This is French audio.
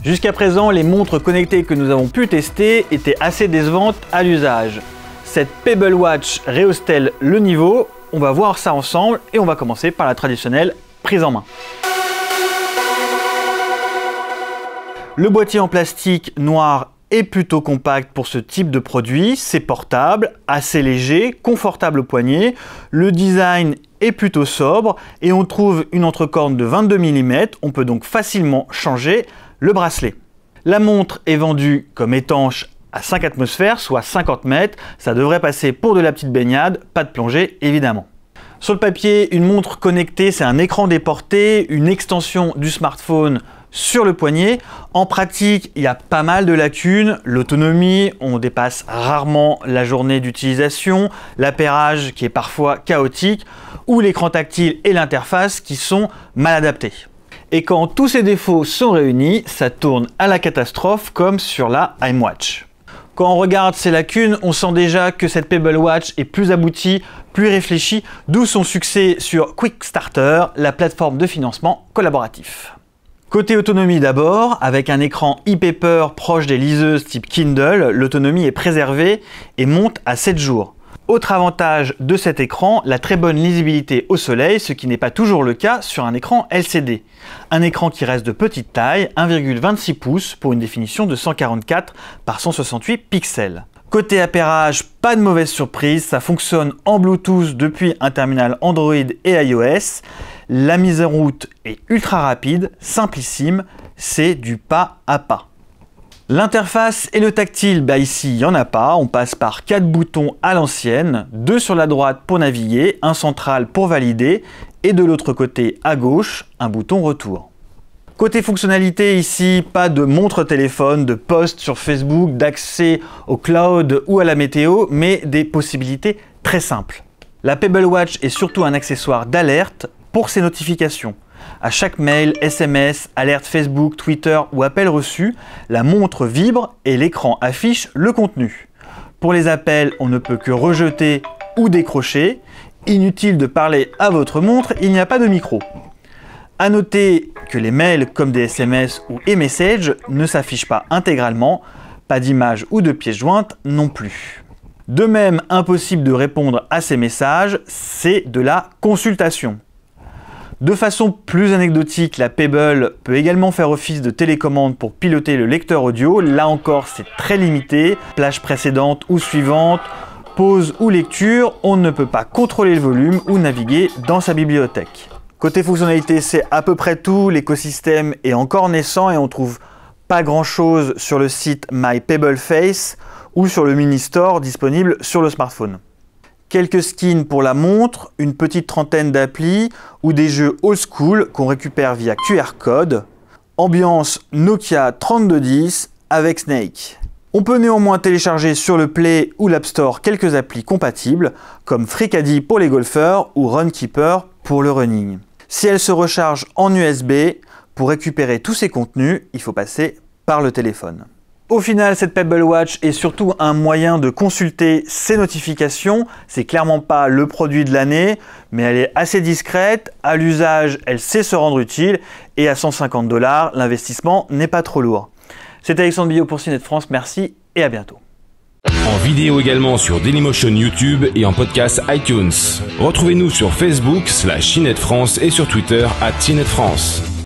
Jusqu'à présent, les montres connectées que nous avons pu tester étaient assez décevantes à l'usage. Cette Pebble Watch rehausse-t-elle le niveau? On va voir ça ensemble et on va commencer par la traditionnelle prise en main. Le boîtier en plastique noir est plutôt compact pour ce type de produit, c'est portable, assez léger, confortable au poignet, le design est plutôt sobre et on trouve une entrecorne de 22 mm, on peut donc facilement changer le bracelet. La montre est vendue comme étanche à 5 atmosphères, soit 50 mètres, ça devrait passer pour de la petite baignade, pas de plongée évidemment. Sur le papier, une montre connectée, c'est un écran déporté, une extension du smartphone sur le poignet. En pratique, il y a pas mal de lacunes. L'autonomie, on dépasse rarement la journée d'utilisation, l'appairage qui est parfois chaotique, ou l'écran tactile et l'interface qui sont mal adaptés. Et quand tous ces défauts sont réunis, ça tourne à la catastrophe comme sur la iWatch. Quand on regarde ces lacunes, on sent déjà que cette Pebble Watch est plus aboutie, plus réfléchie, d'où son succès sur Quickstarter, la plateforme de financement collaboratif. Côté autonomie d'abord, avec un écran e-paper proche des liseuses type Kindle, l'autonomie est préservée et monte à 7 jours. Autre avantage de cet écran, la très bonne lisibilité au soleil, ce qui n'est pas toujours le cas sur un écran LCD. Un écran qui reste de petite taille, 1,26 pouces pour une définition de 144 par 168 pixels. Côté appairage, pas de mauvaise surprise, ça fonctionne en Bluetooth depuis un terminal Android et iOS. La mise en route est ultra rapide, simplissime, c'est du pas à pas. L'interface et le tactile, ici il n'y en a pas, on passe par 4 boutons à l'ancienne, 2 sur la droite pour naviguer, un central pour valider et de l'autre côté à gauche, un bouton retour. Côté fonctionnalité ici, pas de montre téléphone, de post sur Facebook, d'accès au cloud ou à la météo, mais des possibilités très simples. La Pebble Watch est surtout un accessoire d'alerte pour ses notifications. À chaque mail, SMS, alerte Facebook, Twitter ou appel reçu, la montre vibre et l'écran affiche le contenu. Pour les appels, on ne peut que rejeter ou décrocher. Inutile de parler à votre montre, il n'y a pas de micro. À noter que les mails comme des SMS ou e-messages ne s'affichent pas intégralement, pas d'image ou de pièce jointe non plus. De même, impossible de répondre à ces messages, c'est de la consultation. De façon plus anecdotique, la Pebble peut également faire office de télécommande pour piloter le lecteur audio. Là encore, c'est très limité. Plage précédente ou suivante, pause ou lecture, on ne peut pas contrôler le volume ou naviguer dans sa bibliothèque. Côté fonctionnalité, c'est à peu près tout. L'écosystème est encore naissant et on trouve pas grand chose sur le site My Pebble Face ou sur le mini store disponible sur le smartphone. Quelques skins pour la montre, une petite trentaine d'applis ou des jeux old school qu'on récupère via QR code. Ambiance Nokia 3210 avec Snake. On peut néanmoins télécharger sur le Play ou l'App Store quelques applis compatibles comme FreeCaddie pour les golfeurs ou Runkeeper pour le running. Si elle se recharge en USB, pour récupérer tous ces contenus, il faut passer par le téléphone. Au final, cette Pebble Watch est surtout un moyen de consulter ses notifications. C'est clairement pas le produit de l'année, mais elle est assez discrète. À l'usage, elle sait se rendre utile et à 150 $, l'investissement n'est pas trop lourd. C'était Alexandre Billot pour CNET France, merci et à bientôt. En vidéo également sur Dailymotion YouTube et en podcast iTunes. Retrouvez-nous sur Facebook /CNET France et sur Twitter @CNET France.